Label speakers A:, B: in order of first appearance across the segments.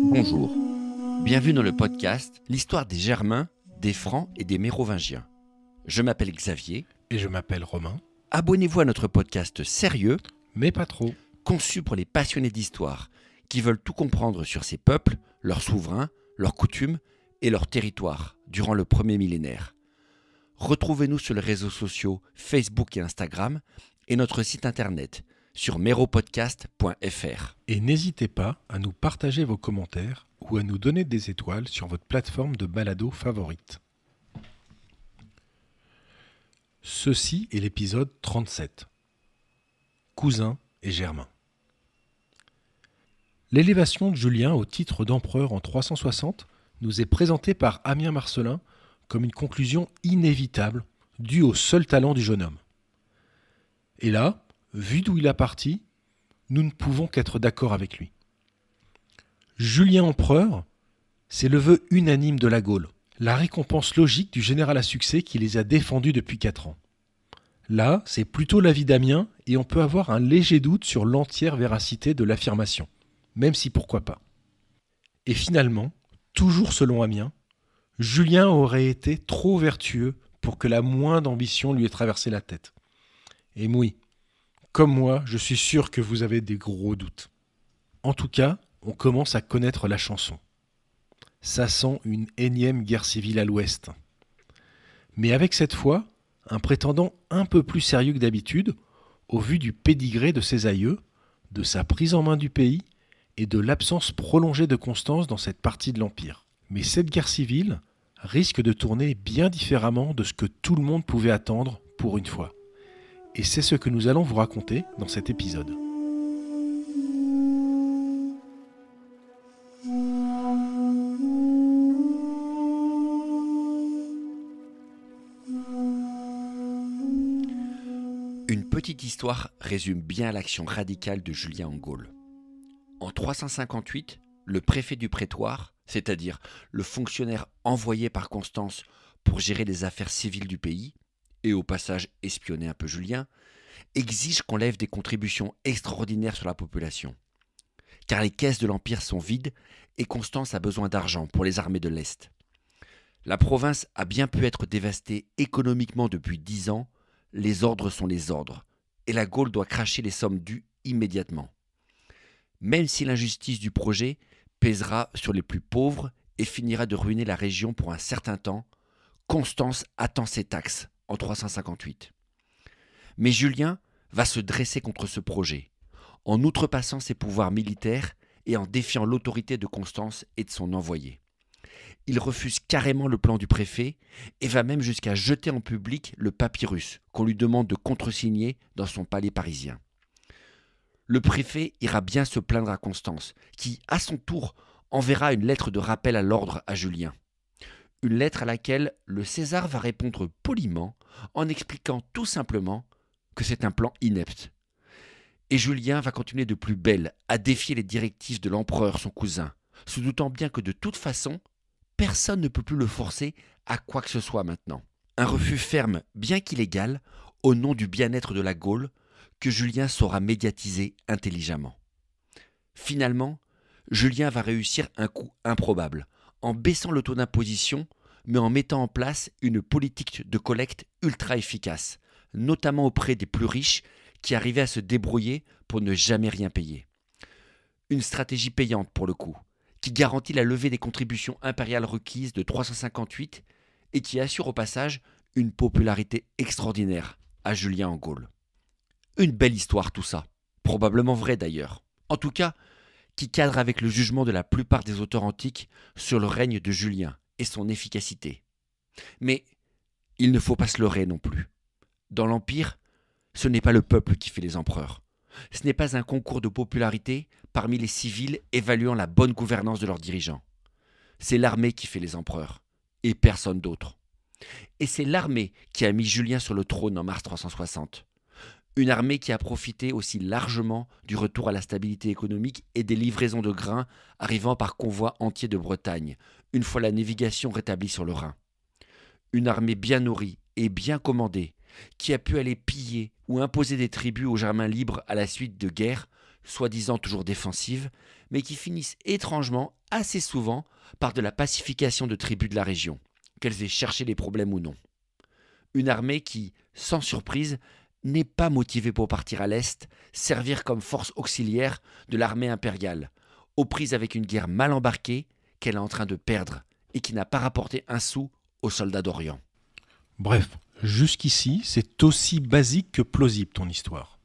A: Bonjour, bienvenue dans le podcast L'histoire des Germains, des Francs et des Mérovingiens. Je m'appelle Xavier.
B: Et je m'appelle Romain.
A: Abonnez-vous à notre podcast sérieux,
B: Mais pas trop.
A: conçu pour les passionnés d'histoire qui veulent tout comprendre sur ces peuples, leurs souverains, leurs coutumes et leurs territoires durant le premier millénaire. Retrouvez-nous sur les réseaux sociaux Facebook et Instagram et notre site internet sur meropodcast.fr.
B: Et n'hésitez pas à nous partager vos commentaires ou à nous donner des étoiles sur votre plateforme de balado favorite. Ceci est l'épisode 37. Cousin et Germain. L'élévation de Julien au titre d'empereur en 360 nous est présentée par Ammien Marcellin comme une conclusion inévitable due au seul talent du jeune homme. Et là, vu d'où il a parti, nous ne pouvons qu'être d'accord avec lui. Julien empereur, c'est le vœu unanime de la Gaule, la récompense logique du général à succès qui les a défendus depuis 4 ans. Là, c'est plutôt l'avis d'Ammien et on peut avoir un léger doute sur l'entière véracité de l'affirmation, même si pourquoi pas. Et finalement, toujours selon Ammien, Julien aurait été trop vertueux pour que la moindre ambition lui ait traversé la tête. Et oui, comme moi, je suis sûr que vous avez des gros doutes. En tout cas, on commence à connaître la chanson. Ça sent une énième guerre civile à l'ouest. Mais avec cette fois, un prétendant un peu plus sérieux que d'habitude, au vu du pédigré de ses aïeux, de sa prise en main du pays et de l'absence prolongée de Constance dans cette partie de l'Empire. Mais cette guerre civile risque de tourner bien différemment de ce que tout le monde pouvait attendre pour une fois. Et c'est ce que nous allons vous raconter dans cet épisode.
A: Une petite histoire résume bien l'action radicale de Julien en Gaule. En 358, le préfet du prétoire, c'est-à-dire le fonctionnaire envoyé par Constance pour gérer les affaires civiles du pays, et au passage espionner un peu Julien, exige qu'on lève des contributions extraordinaires sur la population. Car les caisses de l'Empire sont vides et Constance a besoin d'argent pour les armées de l'Est. La province a bien pu être dévastée économiquement depuis 10 ans, les ordres sont les ordres, et la Gaule doit cracher les sommes dues immédiatement. Même si l'injustice du projet pèsera sur les plus pauvres et finira de ruiner la région pour un certain temps, Constance attend ses taxes en 358. Mais Julien va se dresser contre ce projet, en outrepassant ses pouvoirs militaires et en défiant l'autorité de Constance et de son envoyé. Il refuse carrément le plan du préfet et va même jusqu'à jeter en public le papyrus qu'on lui demande de contresigner dans son palais parisien. Le préfet ira bien se plaindre à Constance, qui, à son tour, enverra une lettre de rappel à l'ordre à Julien. Une lettre à laquelle le César va répondre poliment en expliquant tout simplement que c'est un plan inepte. Et Julien va continuer de plus belle à défier les directives de l'empereur, son cousin, se doutant bien que de toute façon, personne ne peut plus le forcer à quoi que ce soit maintenant. Un refus ferme, bien qu'illégal, au nom du bien-être de la Gaule, que Julien saura médiatiser intelligemment. Finalement, Julien va réussir un coup improbable, en baissant le taux d'imposition, mais en mettant en place une politique de collecte ultra efficace, notamment auprès des plus riches qui arrivaient à se débrouiller pour ne jamais rien payer. Une stratégie payante pour le coup, qui garantit la levée des contributions impériales requises de 358 et qui assure au passage une popularité extraordinaire à Julien en Gaule. Une belle histoire tout ça, probablement vrai d'ailleurs. En tout cas, qui cadre avec le jugement de la plupart des auteurs antiques sur le règne de Julien et son efficacité. Mais il ne faut pas se leurrer non plus. Dans l'Empire, ce n'est pas le peuple qui fait les empereurs. Ce n'est pas un concours de popularité parmi les civils évaluant la bonne gouvernance de leurs dirigeants. C'est l'armée qui fait les empereurs, et personne d'autre. Et c'est l'armée qui a mis Julien sur le trône en mars 360. Une armée qui a profité aussi largement du retour à la stabilité économique et des livraisons de grains arrivant par convois entiers de Bretagne, une fois la navigation rétablie sur le Rhin. Une armée bien nourrie et bien commandé, qui a pu aller piller ou imposer des tribus aux Germains libres à la suite de guerres, soi-disant toujours défensives, mais qui finissent étrangement, assez souvent, par de la pacification de tribus de la région, qu'elles aient cherché les problèmes ou non. Une armée qui, sans surprise, n'est pas motivée pour partir à l'Est, servir comme force auxiliaire de l'armée impériale, aux prises avec une guerre mal embarquée qu'elle est en train de perdre et qui n'a pas rapporté un sou aux soldats d'Orient.
B: Bref, jusqu'ici, c'est aussi basique que plausible ton histoire.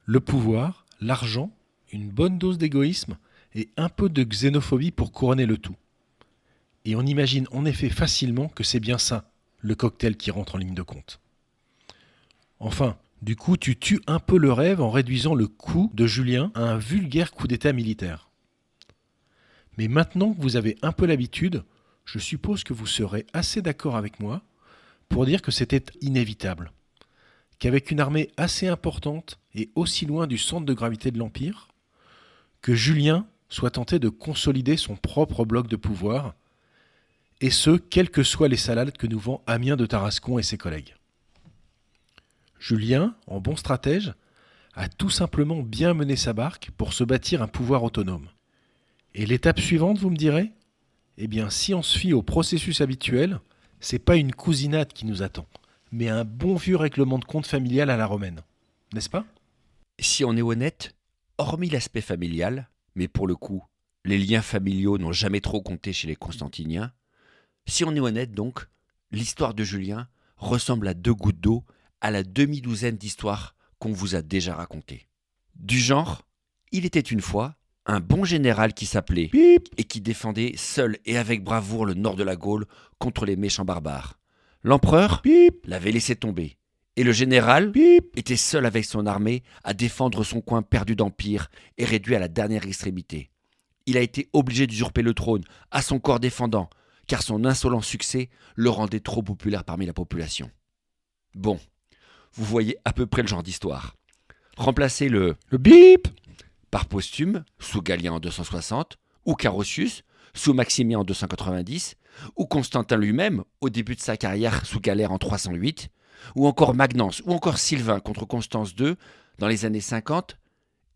B: Le pouvoir, l'argent, une bonne dose d'égoïsme et un peu de xénophobie pour couronner le tout. Et on imagine en effet facilement que c'est bien ça, le cocktail qui rentre en ligne de compte. Enfin, du coup, tu tues un peu le rêve en réduisant le coup de Julien à un vulgaire coup d'état militaire. Mais maintenant que vous avez un peu l'habitude, je suppose que vous serez assez d'accord avec moi pour dire que c'était inévitable. Qu'avec une armée assez importante et aussi loin du centre de gravité de l'Empire, que Julien soit tenté de consolider son propre bloc de pouvoir, et ce, quelles que soient les salades que nous vend Amien de Tarascon et ses collègues. Julien, en bon stratège, a tout simplement bien mené sa barque pour se bâtir un pouvoir autonome. Et l'étape suivante, vous me direz ? Eh bien, si on se fie au processus habituel, c'est pas une cousinade qui nous attend, mais un bon vieux règlement de compte familial à la romaine. N'est-ce pas ?
A: Si on est honnête, hormis l'aspect familial, mais pour le coup, les liens familiaux n'ont jamais trop compté chez les Constantiniens, si on est honnête donc, l'histoire de Julien ressemble à 2 gouttes d'eau à la demi-douzaine d'histoires qu'on vous a déjà racontées. Du genre, il était une fois un bon général qui s'appelait
B: Bip.
A: et qui défendait seul et avec bravoure le nord de la Gaule contre les méchants barbares. L'empereur
B: Bip.
A: l'avait laissé tomber, et le général
B: Bip.
A: était seul avec son armée à défendre son coin perdu d'empire et réduit à la dernière extrémité. Il a été obligé d'usurper le trône à son corps défendant, car son insolent succès le rendait trop populaire parmi la population. Bon, vous voyez à peu près le genre d'histoire. Remplacez le
B: bip
A: par Posthume, sous Galien en 260, ou Carausius, sous Maximien en 290, ou Constantin lui-même, au début de sa carrière sous Galère en 308, ou encore Magnence, ou encore Sylvain contre Constance II dans les années 50,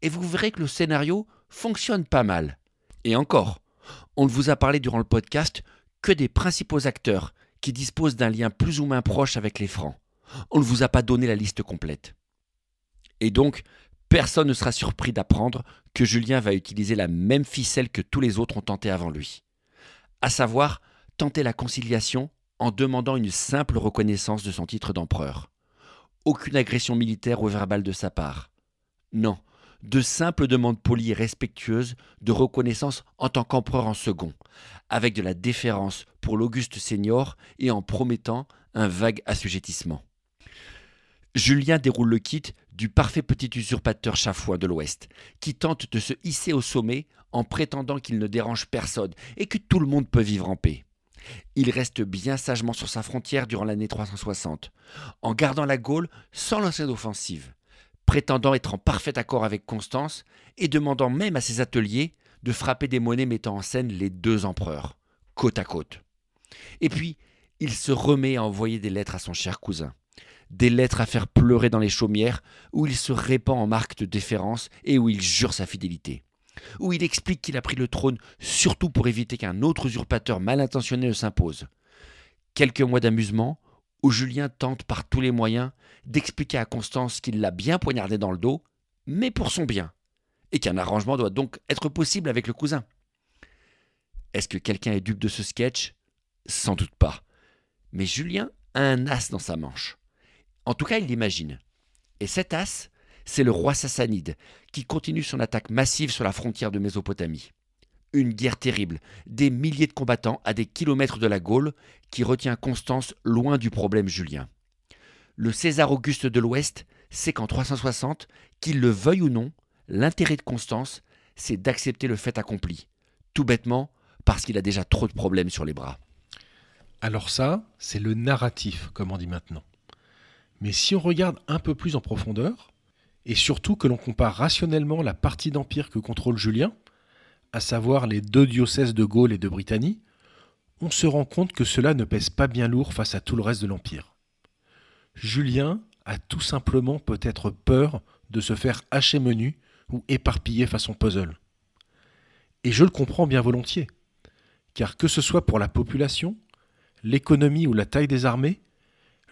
A: et vous verrez que le scénario fonctionne pas mal. Et encore, on ne vous a parlé durant le podcast que des principaux acteurs qui disposent d'un lien plus ou moins proche avec les Francs. On ne vous a pas donné la liste complète. Et donc, personne ne sera surpris d'apprendre que Julien va utiliser la même ficelle que tous les autres ont tenté avant lui. À savoir, tenter la conciliation en demandant une simple reconnaissance de son titre d'empereur. Aucune agression militaire ou verbale de sa part. Non, de simples demandes polies et respectueuses de reconnaissance en tant qu'empereur en second, avec de la déférence pour l'auguste seigneur et en promettant un vague assujettissement. Julien déroule le kit du parfait petit usurpateur chafouin de l'Ouest, qui tente de se hisser au sommet en prétendant qu'il ne dérange personne et que tout le monde peut vivre en paix. Il reste bien sagement sur sa frontière durant l'année 360, en gardant la Gaule sans lancer d'offensive, prétendant être en parfait accord avec Constance et demandant même à ses ateliers de frapper des monnaies mettant en scène les 2 empereurs, côte à côte. Et puis, il se remet à envoyer des lettres à son cher cousin. Des lettres à faire pleurer dans les chaumières, où il se répand en marque de déférence et où il jure sa fidélité. Où il explique qu'il a pris le trône surtout pour éviter qu'un autre usurpateur mal intentionné ne s'impose. Quelques mois d'amusement, où Julien tente par tous les moyens d'expliquer à Constance qu'il l'a bien poignardé dans le dos, mais pour son bien, et qu'un arrangement doit donc être possible avec le cousin. Est-ce que quelqu'un est dupe de ce sketch ? Sans doute pas. Mais Julien a un as dans sa manche. En tout cas, il l'imagine. Et cet as, c'est le roi sassanide, qui continue son attaque massive sur la frontière de Mésopotamie. Une guerre terrible, des milliers de combattants à des kilomètres de la Gaule, qui retient Constance loin du problème Julien. Le César Auguste de l'Ouest sait qu'en 360, qu'il le veuille ou non, l'intérêt de Constance, c'est d'accepter le fait accompli. Tout bêtement, parce qu'il a déjà trop de problèmes sur les bras.
B: Alors ça, c'est le narratif, comme on dit maintenant. Mais si on regarde un peu plus en profondeur, et surtout que l'on compare rationnellement la partie d'Empire que contrôle Julien, à savoir les 2 diocèses de Gaule et de Britannie, on se rend compte que cela ne pèse pas bien lourd face à tout le reste de l'Empire. Julien a tout simplement peut-être peur de se faire hacher menu ou éparpiller façon puzzle. Et je le comprends bien volontiers, car que ce soit pour la population, l'économie ou la taille des armées,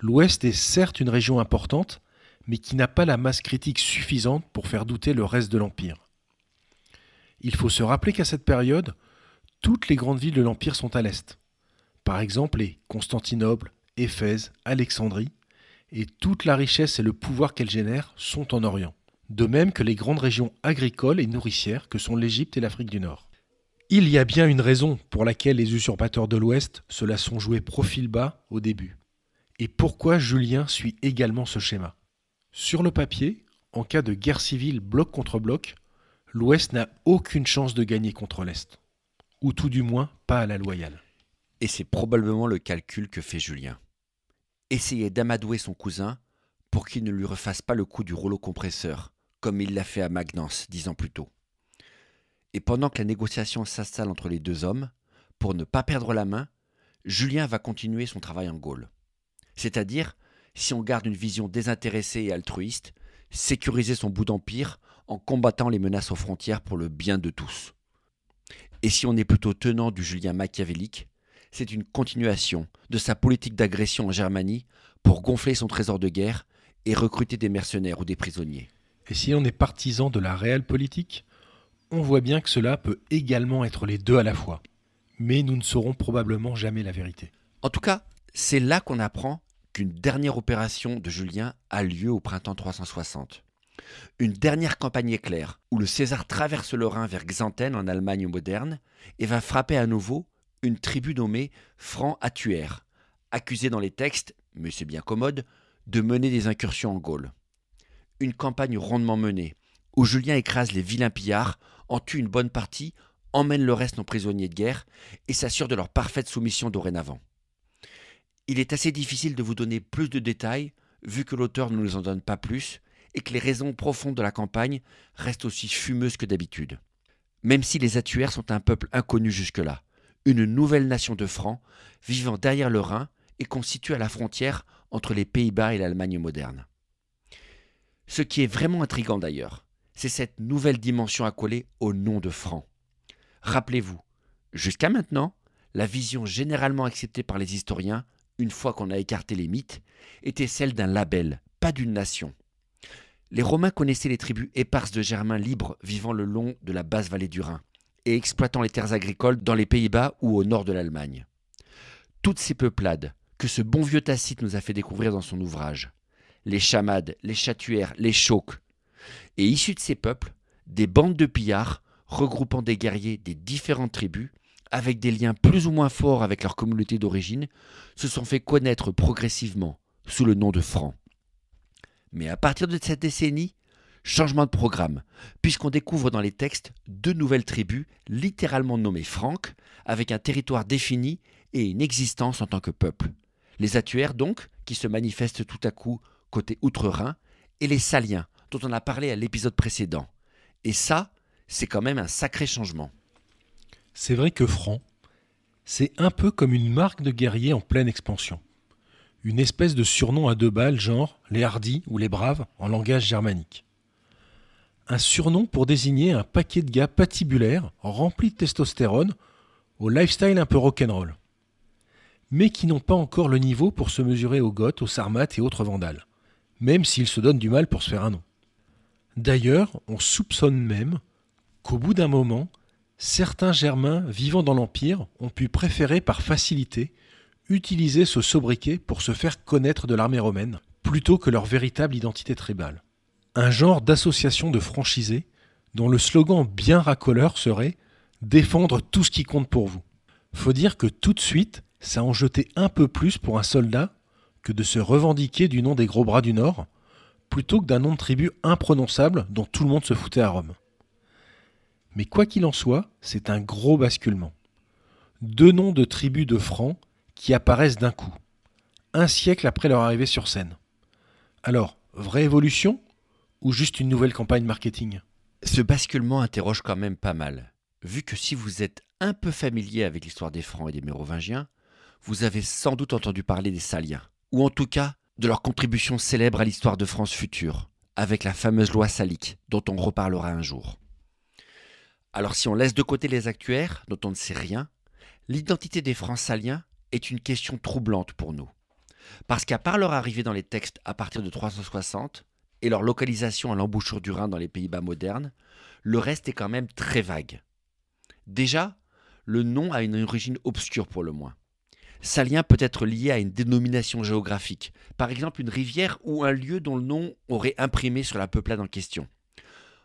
B: l'Ouest est certes une région importante, mais qui n'a pas la masse critique suffisante pour faire douter le reste de l'Empire. Il faut se rappeler qu'à cette période, toutes les grandes villes de l'Empire sont à l'Est. Par exemple, les Constantinople, Éphèse, Alexandrie, et toute la richesse et le pouvoir qu'elles génèrent sont en Orient. De même que les grandes régions agricoles et nourricières que sont l'Égypte et l'Afrique du Nord. Il y a bien une raison pour laquelle les usurpateurs de l'Ouest se la sont joués profil bas au début. Et pourquoi Julien suit également ce schéma. Sur le papier, en cas de guerre civile bloc contre bloc, l'Ouest n'a aucune chance de gagner contre l'Est. Ou tout du moins pas à la loyale.
A: Et c'est probablement le calcul que fait Julien. Essayer d'amadouer son cousin pour qu'il ne lui refasse pas le coup du rouleau compresseur, comme il l'a fait à Magnance 10 ans plus tôt. Et pendant que la négociation s'installe entre les deux hommes, pour ne pas perdre la main, Julien va continuer son travail en Gaule. C'est-à-dire, si on garde une vision désintéressée et altruiste, sécuriser son bout d'empire en combattant les menaces aux frontières pour le bien de tous. Et si on est plutôt tenant du Julien machiavélique, c'est une continuation de sa politique d'agression en Germanie pour gonfler son trésor de guerre et recruter des mercenaires ou des prisonniers.
B: Et si on est partisan de la réelle politique, on voit bien que cela peut également être les deux à la fois. Mais nous ne saurons probablement jamais la vérité.
A: En tout cas, c'est là qu'on apprend qu'une dernière opération de Julien a lieu au printemps 360. Une dernière campagne éclair où le César traverse le Rhin vers Xanthène en Allemagne moderne et va frapper à nouveau une tribu nommée Franc-Attuaire, accusée dans les textes, mais c'est bien commode, de mener des incursions en Gaule. Une campagne rondement menée, où Julien écrase les vilains pillards, en tue une bonne partie, emmène le reste en prisonniers de guerre et s'assure de leur parfaite soumission dorénavant. Il est assez difficile de vous donner plus de détails, vu que l'auteur ne nous en donne pas plus, et que les raisons profondes de la campagne restent aussi fumeuses que d'habitude. Même si les Attuaires sont un peuple inconnu jusque-là, une nouvelle nation de Francs, vivant derrière le Rhin et constituée à la frontière entre les Pays-Bas et l'Allemagne moderne. Ce qui est vraiment intriguant d'ailleurs, c'est cette nouvelle dimension accolée au nom de Francs. Rappelez-vous, jusqu'à maintenant, la vision généralement acceptée par les historiens, une fois qu'on a écarté les mythes, était celle d'un label, pas d'une nation. Les Romains connaissaient les tribus éparses de Germains libres vivant le long de la basse vallée du Rhin et exploitant les terres agricoles dans les Pays-Bas ou au nord de l'Allemagne. Toutes ces peuplades que ce bon vieux Tacite nous a fait découvrir dans son ouvrage, les chamades, les chatuaires, les chauques, et issus de ces peuples, des bandes de pillards regroupant des guerriers des différentes tribus, avec des liens plus ou moins forts avec leur communauté d'origine, se sont fait connaître progressivement sous le nom de Francs. Mais à partir de cette décennie, changement de programme, puisqu'on découvre dans les textes deux nouvelles tribus littéralement nommées Franques, avec un territoire défini et une existence en tant que peuple. Les Attuaires donc, qui se manifestent tout à coup côté outre-Rhin, et les Saliens, dont on a parlé à l'épisode précédent. Et ça, c'est quand même un sacré changement.
B: C'est vrai que Franc, c'est un peu comme une marque de guerrier en pleine expansion. Une espèce de surnom à deux balles, genre les hardis ou les braves en langage germanique. Un surnom pour désigner un paquet de gars patibulaires, remplis de testostérone, au lifestyle un peu rock'n'roll. Mais qui n'ont pas encore le niveau pour se mesurer aux Goths, aux Sarmates et autres Vandales, même s'ils se donnent du mal pour se faire un nom. D'ailleurs, on soupçonne même qu'au bout d'un moment, certains Germains vivant dans l'Empire ont pu préférer par facilité utiliser ce sobriquet pour se faire connaître de l'armée romaine, plutôt que leur véritable identité tribale. Un genre d'association de franchisés dont le slogan bien racoleur serait « Défendre tout ce qui compte pour vous ». Faut dire que tout de suite, ça en jetait un peu plus pour un soldat que de se revendiquer du nom des gros bras du Nord, plutôt que d'un nom de tribu imprononçable dont tout le monde se foutait à Rome. Mais quoi qu'il en soit, c'est un gros basculement. Deux noms de tribus de Francs qui apparaissent d'un coup, un siècle après leur arrivée sur scène. Alors, vraie évolution ou juste une nouvelle campagne marketing ?
A: Ce basculement interroge quand même pas mal, vu que si vous êtes un peu familier avec l'histoire des Francs et des Mérovingiens, vous avez sans doute entendu parler des Saliens, ou en tout cas de leur contribution célèbre à l'histoire de France future, avec la fameuse loi salique, dont on reparlera un jour. Alors si on laisse de côté les actuaires, dont on ne sait rien, l'identité des Francs-Saliens est une question troublante pour nous. Parce qu'à part leur arrivée dans les textes à partir de 360 et leur localisation à l'embouchure du Rhin dans les Pays-Bas modernes, le reste est quand même très vague. Déjà, le nom a une origine obscure pour le moins. Salien peut être lié à une dénomination géographique, par exemple une rivière ou un lieu dont le nom aurait imprimé sur la peuplade en question.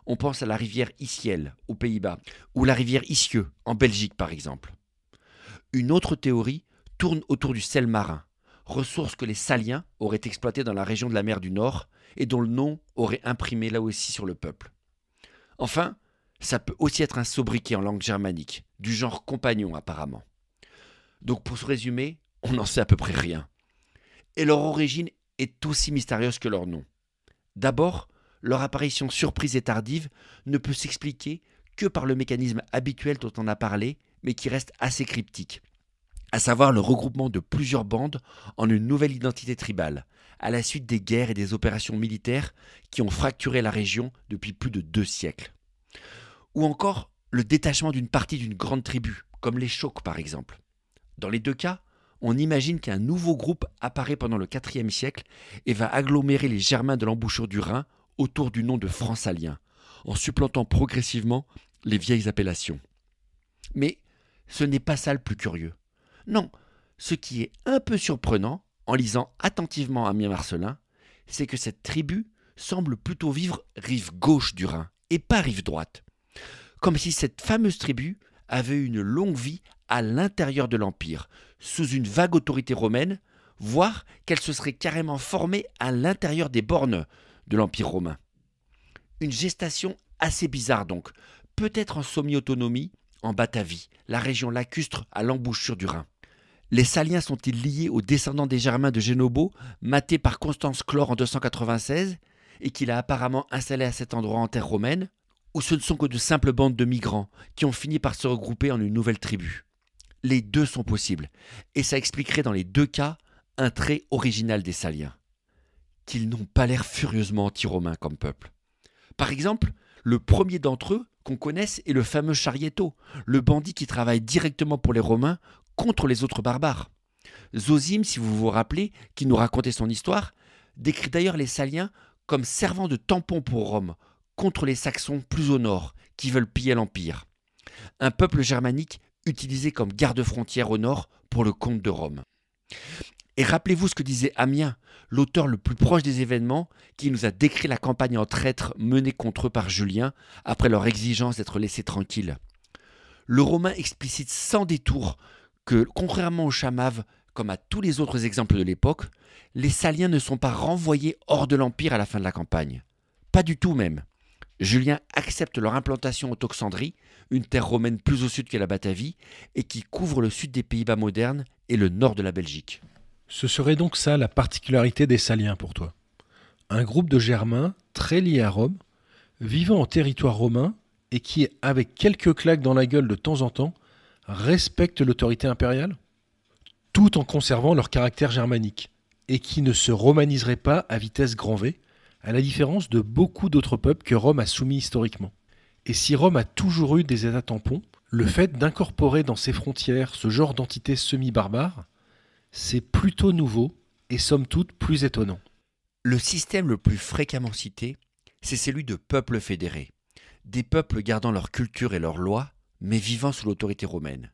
A: On pense à la rivière Iciel, aux Pays-Bas, ou la rivière Icieux, en Belgique par exemple. Une autre théorie tourne autour du sel marin, ressource que les Saliens auraient exploitée dans la région de la mer du Nord et dont le nom aurait imprimé là aussi sur le peuple. Enfin, ça peut aussi être un sobriquet en langue germanique, du genre compagnon apparemment. Donc pour se résumer, on n'en sait à peu près rien. Et leur origine est aussi mystérieuse que leur nom. D'abord, leur apparition surprise et tardive ne peut s'expliquer que par le mécanisme habituel dont on a parlé, mais qui reste assez cryptique, à savoir le regroupement de plusieurs bandes en une nouvelle identité tribale, à la suite des guerres et des opérations militaires qui ont fracturé la région depuis plus de 2 siècles. Ou encore le détachement d'une partie d'une grande tribu, comme les Chauques par exemple. Dans les 2 cas, on imagine qu'un nouveau groupe apparaît pendant le IVe siècle et va agglomérer les Germains de l'embouchure du Rhin autour du nom de Francs-Saliens, en supplantant progressivement les vieilles appellations. Mais ce n'est pas ça le plus curieux. Non, ce qui est un peu surprenant, en lisant attentivement Ammien Marcellin, c'est que cette tribu semble plutôt vivre rive gauche du Rhin, et pas rive droite. Comme si cette fameuse tribu avait eu une longue vie à l'intérieur de l'Empire, sous une vague autorité romaine, voire qu'elle se serait carrément formée à l'intérieur des bornes de l'Empire romain. Une gestation assez bizarre donc, peut-être en semi-autonomie, en Batavie, la région lacustre à l'embouchure du Rhin. Les Saliens sont-ils liés aux descendants des Germains de Génobo, matés par Constance Chlore en 296, et qu'il a apparemment installé à cet endroit en terre romaine, ou ce ne sont que de simples bandes de migrants qui ont fini par se regrouper en une nouvelle tribu? Les deux sont possibles, et ça expliquerait dans les 2 cas un trait original des Saliens. Qu'ils n'ont pas l'air furieusement anti-romains comme peuple. Par exemple, le premier d'entre eux qu'on connaisse est le fameux Charietto, le bandit qui travaille directement pour les Romains contre les autres barbares. Zosime, si vous vous rappelez, qui nous racontait son histoire, décrit d'ailleurs les Saliens comme servant de tampon pour Rome, contre les Saxons plus au nord, qui veulent piller l'Empire. Un peuple germanique utilisé comme garde-frontière au nord pour le compte de Rome. Et rappelez-vous ce que disait Ammien, l'auteur le plus proche des événements, qui nous a décrit la campagne en traître menée contre eux par Julien, après leur exigence d'être laissés tranquilles. Le Romain explicite sans détour que, contrairement aux Chamaves, comme à tous les autres exemples de l'époque, les Saliens ne sont pas renvoyés hors de l'Empire à la fin de la campagne. Pas du tout même. Julien accepte leur implantation au Toxandrie, une terre romaine plus au sud que la Batavie, et qui couvre le sud des Pays-Bas modernes et le nord de la Belgique.
B: Ce serait donc ça la particularité des Saliens pour toi. Un groupe de Germains très liés à Rome, vivant en territoire romain et qui, avec quelques claques dans la gueule de temps en temps, respectent l'autorité impériale, tout en conservant leur caractère germanique, et qui ne se romaniseraient pas à vitesse grand V, à la différence de beaucoup d'autres peuples que Rome a soumis historiquement. Et si Rome a toujours eu des états tampons, le fait d'incorporer dans ses frontières ce genre d'entité semi-barbare, c'est plutôt nouveau et somme toute plus étonnant.
A: Le système le plus fréquemment cité, c'est celui de peuples fédérés. Des peuples gardant leur culture et leurs lois, mais vivant sous l'autorité romaine.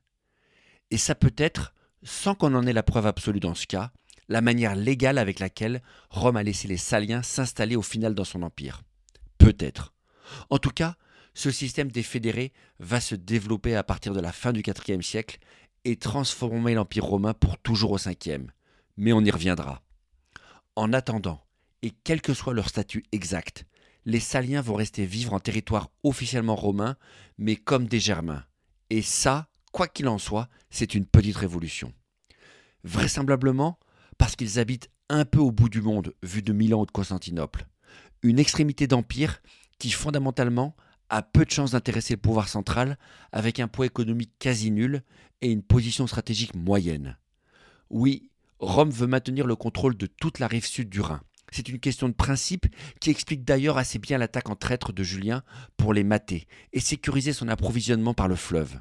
A: Et ça peut être, sans qu'on en ait la preuve absolue dans ce cas, la manière légale avec laquelle Rome a laissé les Saliens s'installer au final dans son empire. Peut-être. En tout cas, ce système des fédérés va se développer à partir de la fin du IVe siècle et transformer l'Empire romain pour toujours au Ve. Mais on y reviendra. En attendant, et quel que soit leur statut exact, les Saliens vont rester vivre en territoire officiellement romain, mais comme des Germains. Et ça, quoi qu'il en soit, c'est une petite révolution. Vraisemblablement, parce qu'ils habitent un peu au bout du monde, vu de Milan ou de Constantinople. Une extrémité d'empire qui, fondamentalement, a peu de chances d'intéresser le pouvoir central, avec un poids économique quasi nul et une position stratégique moyenne. Oui, Rome veut maintenir le contrôle de toute la rive sud du Rhin. C'est une question de principe qui explique d'ailleurs assez bien l'attaque en traître de Julien pour les mater et sécuriser son approvisionnement par le fleuve.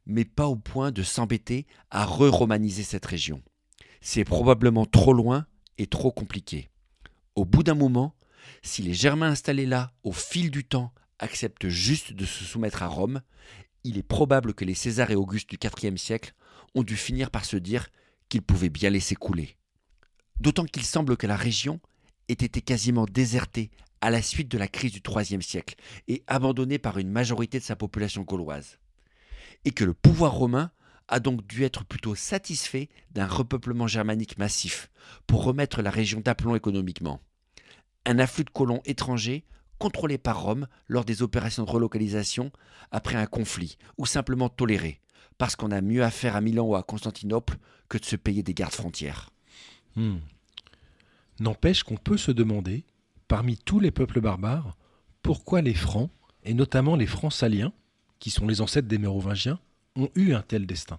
A: Mais pas au point de s'embêter à re-romaniser cette région. C'est probablement trop loin et trop compliqué. Au bout d'un moment, si les Germains installés là, au fil du temps, acceptent juste de se soumettre à Rome, il est probable que les César et Auguste du IVe siècle ont dû finir par se dire qu'ils pouvaient bien laisser couler. D'autant qu'il semble que la région ait été quasiment désertée à la suite de la crise du IIIe siècle et abandonnée par une majorité de sa population gauloise. Et que le pouvoir romain a donc dû être plutôt satisfait d'un repeuplement germanique massif pour remettre la région d'aplomb économiquement. Un afflux de colons étrangers contrôlés par Rome lors des opérations de relocalisation après un conflit ou simplement tolérés parce qu'on a mieux à faire à Milan ou à Constantinople que de se payer des gardes-frontières.
B: N'empêche qu'on peut se demander, parmi tous les peuples barbares, pourquoi les Francs, et notamment les Francs saliens, qui sont les ancêtres des Mérovingiens, ont eu un tel destin.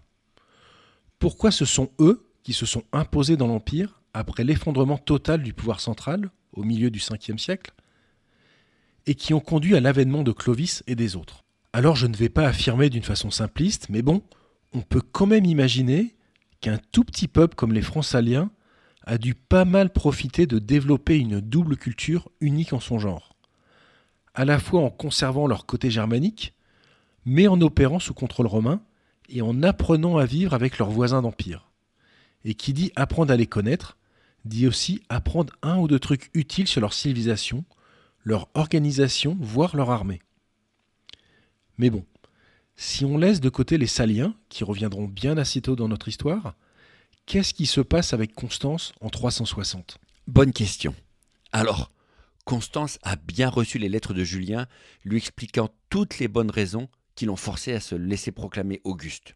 B: Pourquoi ce sont eux qui se sont imposés dans l'Empire après l'effondrement total du pouvoir central au milieu du Ve siècle et qui ont conduit à l'avènement de Clovis et des autres. Alors je ne vais pas affirmer d'une façon simpliste, mais bon, on peut quand même imaginer qu'un tout petit peuple comme les Francs saliens a dû pas mal profiter de développer une double culture unique en son genre, à la fois en conservant leur côté germanique, mais en opérant sous contrôle romain et en apprenant à vivre avec leurs voisins d'empire. Et qui dit apprendre à les connaître, dit aussi apprendre un ou deux trucs utiles sur leur civilisation, leur organisation, voire leur armée. Mais bon, si on laisse de côté les Saliens, qui reviendront bien assez tôt dans notre histoire, qu'est-ce qui se passe avec Constance en 360 ?
A: Bonne question. Alors, Constance a bien reçu les lettres de Julien, lui expliquant toutes les bonnes raisons qui l'ont forcé à se laisser proclamer Auguste.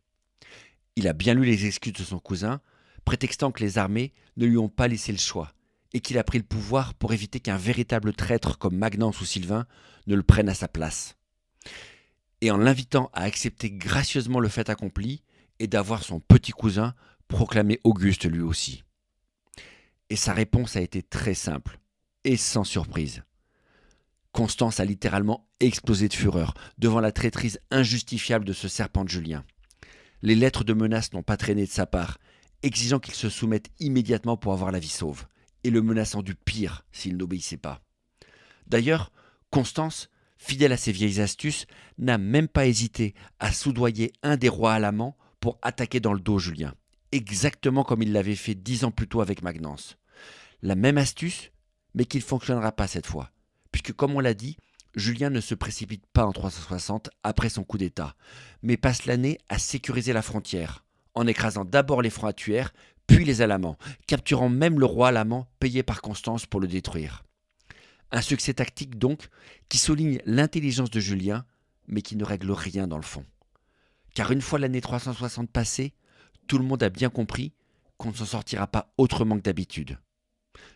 A: Il a bien lu les excuses de son cousin, prétextant que les armées ne lui ont pas laissé le choix, et qu'il a pris le pouvoir pour éviter qu'un véritable traître comme Magnence ou Sylvain ne le prenne à sa place. Et en l'invitant à accepter gracieusement le fait accompli et d'avoir son petit cousin proclamé Auguste lui aussi. Et sa réponse a été très simple et sans surprise. Constance a littéralement explosé de fureur devant la traîtrise injustifiable de ce serpent de Julien. Les lettres de menace n'ont pas traîné de sa part, exigeant qu'il se soumette immédiatement pour avoir la vie sauve, et le menaçant du pire s'il n'obéissait pas. D'ailleurs, Constance, fidèle à ses vieilles astuces, n'a même pas hésité à soudoyer un des rois alamans pour attaquer dans le dos Julien, exactement comme il l'avait fait 10 ans plus tôt avec Magnence. La même astuce, mais qui ne fonctionnera pas cette fois, puisque comme on l'a dit, Julien ne se précipite pas en 360 après son coup d'État, mais passe l'année à sécuriser la frontière, en écrasant d'abord les Francs atuaires, puis les Alamans, capturant même le roi alamand payé par Constance pour le détruire. Un succès tactique donc, qui souligne l'intelligence de Julien, mais qui ne règle rien dans le fond. Car une fois l'année 360 passée, tout le monde a bien compris qu'on ne s'en sortira pas autrement que d'habitude.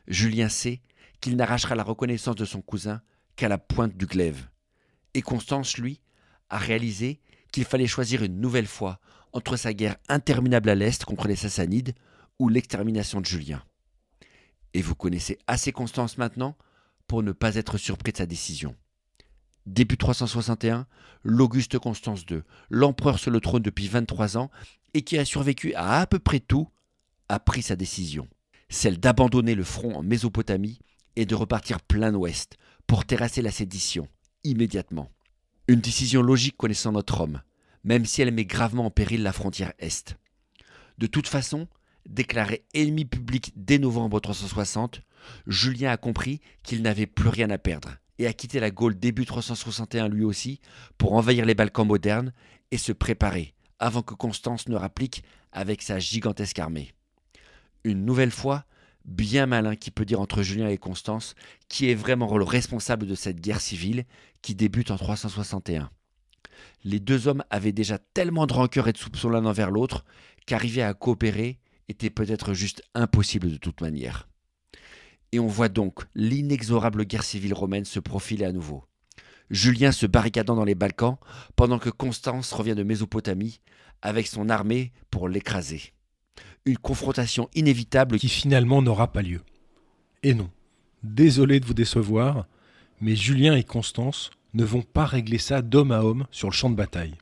A: Julien sait qu'il n'arrachera la reconnaissance de son cousin qu'à la pointe du glaive. Et Constance, lui, a réalisé qu'il fallait choisir une nouvelle fois entre sa guerre interminable à l'Est contre les Sassanides ou l'extermination de Julien. Et vous connaissez assez Constance maintenant pour ne pas être surpris de sa décision. Début 361, l'Auguste Constance II, l'empereur sur le trône depuis 23 ans et qui a survécu à peu près tout, a pris sa décision. Celle d'abandonner le front en Mésopotamie et de repartir plein ouest pour terrasser la sédition, immédiatement. Une décision logique connaissant notre homme, même si elle met gravement en péril la frontière est. De toute façon, déclaré ennemi public dès novembre 360, Julien a compris qu'il n'avait plus rien à perdre et a quitté la Gaule début 361 lui aussi pour envahir les Balkans modernes et se préparer avant que Constance ne rapplique avec sa gigantesque armée. Une nouvelle fois, bien malin qui peut dire entre Julien et Constance qui est vraiment le responsable de cette guerre civile qui débute en 361. Les deux hommes avaient déjà tellement de rancœur et de soupçons l'un envers l'autre qu'arriver à coopérer était peut-être juste impossible de toute manière. Et on voit donc l'inexorable guerre civile romaine se profiler à nouveau. Julien se barricadant dans les Balkans pendant que Constance revient de Mésopotamie avec son armée pour l'écraser. Une confrontation inévitable
B: qui finalement n'aura pas lieu. Et non, désolé de vous décevoir, mais Julien et Constance ne vont pas régler ça d'homme à homme sur le champ de bataille.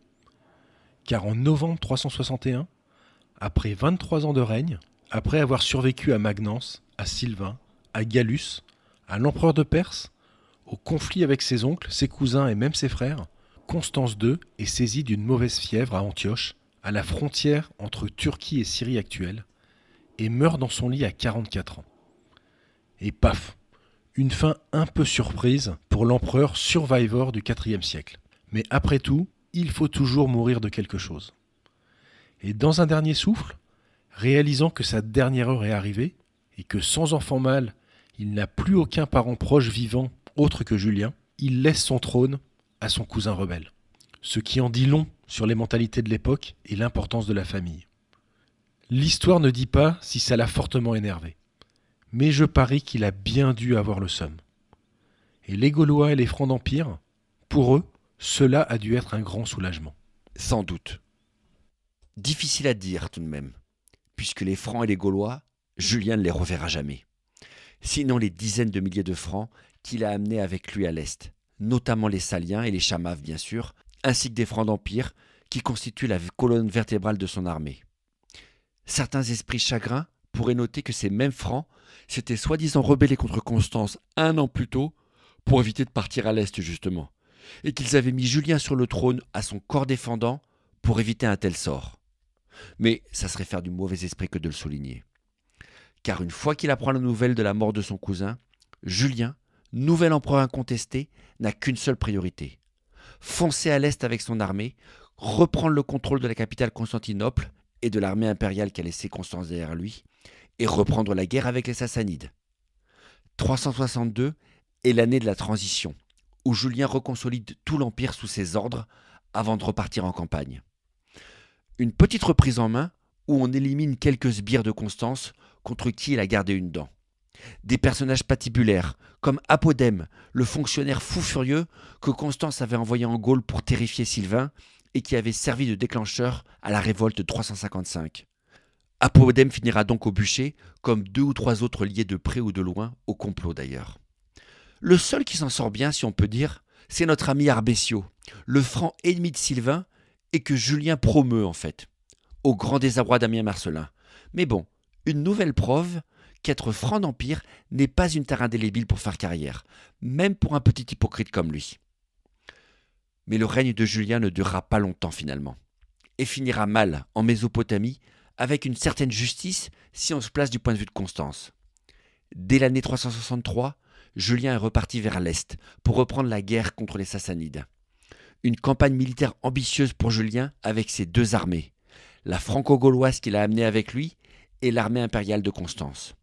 B: Car en novembre 361, après 23 ans de règne, après avoir survécu à Magnance, à Sylvain, à Gallus, à l'empereur de Perse, au conflit avec ses oncles, ses cousins et même ses frères, Constance II est saisie d'une mauvaise fièvre à Antioche, à la frontière entre Turquie et Syrie actuelle, et meurt dans son lit à 44 ans. Et paf, une fin un peu surprise pour l'empereur survivor du IVe siècle. Mais après tout, il faut toujours mourir de quelque chose. Et dans un dernier souffle, réalisant que sa dernière heure est arrivée, et que sans enfant mâle, il n'a plus aucun parent proche vivant autre que Julien, il laisse son trône à son cousin rebelle. Ce qui en dit long sur les mentalités de l'époque et l'importance de la famille. L'histoire ne dit pas si ça l'a fortement énervé, mais je parie qu'il a bien dû avoir le seum. Et les Gaulois et les Francs d'Empire, pour eux, cela a dû être un grand soulagement.
A: Sans doute. Difficile à dire tout de même, puisque les Francs et les Gaulois, Julien ne les reverra jamais. Sinon les dizaines de milliers de Francs qu'il a amenés avec lui à l'Est, notamment les Saliens et les Chamaves bien sûr, ainsi que des Francs d'Empire qui constituent la colonne vertébrale de son armée. Certains esprits chagrins pourraient noter que ces mêmes Francs s'étaient soi-disant rebellés contre Constance 1 an plus tôt pour éviter de partir à l'Est justement, et qu'ils avaient mis Julien sur le trône à son corps défendant pour éviter un tel sort. Mais ça serait faire du mauvais esprit que de le souligner. Car une fois qu'il apprend la nouvelle de la mort de son cousin, Julien, nouvel empereur incontesté, n'a qu'une seule priorité. Foncer à l'Est avec son armée, reprendre le contrôle de la capitale Constantinople et de l'armée impériale qui a laissé Constance derrière lui, et reprendre la guerre avec les Sassanides. 362 est l'année de la transition, où Julien reconsolide tout l'Empire sous ses ordres avant de repartir en campagne. Une petite reprise en main où on élimine quelques sbires de Constance contre qui il a gardé une dent. Des personnages patibulaires, comme Apodème, le fonctionnaire fou furieux que Constance avait envoyé en Gaule pour terrifier Sylvain et qui avait servi de déclencheur à la révolte de 355. Apodème finira donc au bûcher, comme 2 ou 3 autres liés de près ou de loin, au complot d'ailleurs. Le seul qui s'en sort bien, si on peut dire, c'est notre ami Arbessio, le franc ennemi de Sylvain, et que Julien promeut en fait, au grand désarroi d'Amien Marcellin. Mais bon, une nouvelle preuve qu'être franc d'Empire n'est pas une terre indélébile pour faire carrière, même pour un petit hypocrite comme lui. Mais le règne de Julien ne durera pas longtemps finalement, et finira mal en Mésopotamie, avec une certaine justice si on se place du point de vue de Constance. Dès l'année 363, Julien est reparti vers l'Est pour reprendre la guerre contre les Sassanides. Une campagne militaire ambitieuse pour Julien avec ses 2 armées, la franco-gauloise qu'il a amenée avec lui et l'armée impériale de Constance.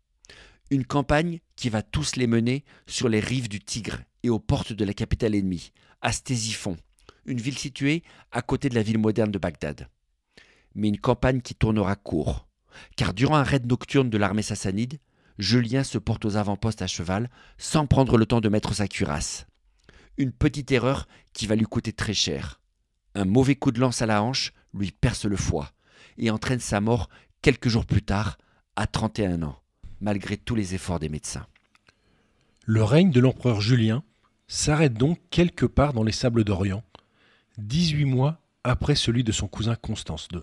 A: Une campagne qui va tous les mener sur les rives du Tigre et aux portes de la capitale ennemie, à Ctésiphon, une ville située à côté de la ville moderne de Bagdad. Mais une campagne qui tournera court, car durant un raid nocturne de l'armée sassanide, Julien se porte aux avant-postes à cheval sans prendre le temps de mettre sa cuirasse. Une petite erreur qui va lui coûter très cher. Un mauvais coup de lance à la hanche lui perce le foie et entraîne sa mort quelques jours plus tard, à 31 ans, malgré tous les efforts des médecins.
B: Le règne de l'empereur Julien s'arrête donc quelque part dans les sables d'Orient, 18 mois après celui de son cousin Constance II.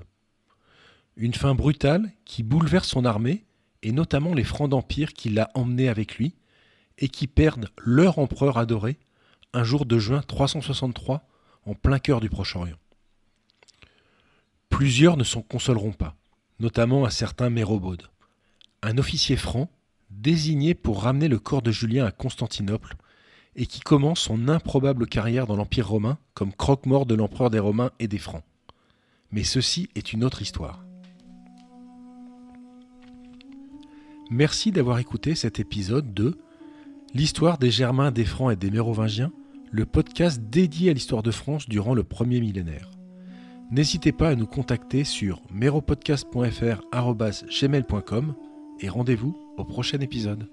B: Une fin brutale qui bouleverse son armée et notamment les Francs d'Empire qui l'a emmené avec lui et qui perdent leur empereur adoré un jour de juin 363 en plein cœur du Proche-Orient. Plusieurs ne s'en consoleront pas, notamment un certain Mérobaude, un officier franc désigné pour ramener le corps de Julien à Constantinople et qui commence son improbable carrière dans l'Empire romain comme croque-mort de l'empereur des Romains et des Francs. Mais ceci est une autre histoire. Merci d'avoir écouté cet épisode de L'histoire des Germains, des Francs et des Mérovingiens, le podcast dédié à l'histoire de France durant le premier millénaire. N'hésitez pas à nous contacter sur meropodcast.fr@gmail.com et rendez-vous au prochain épisode.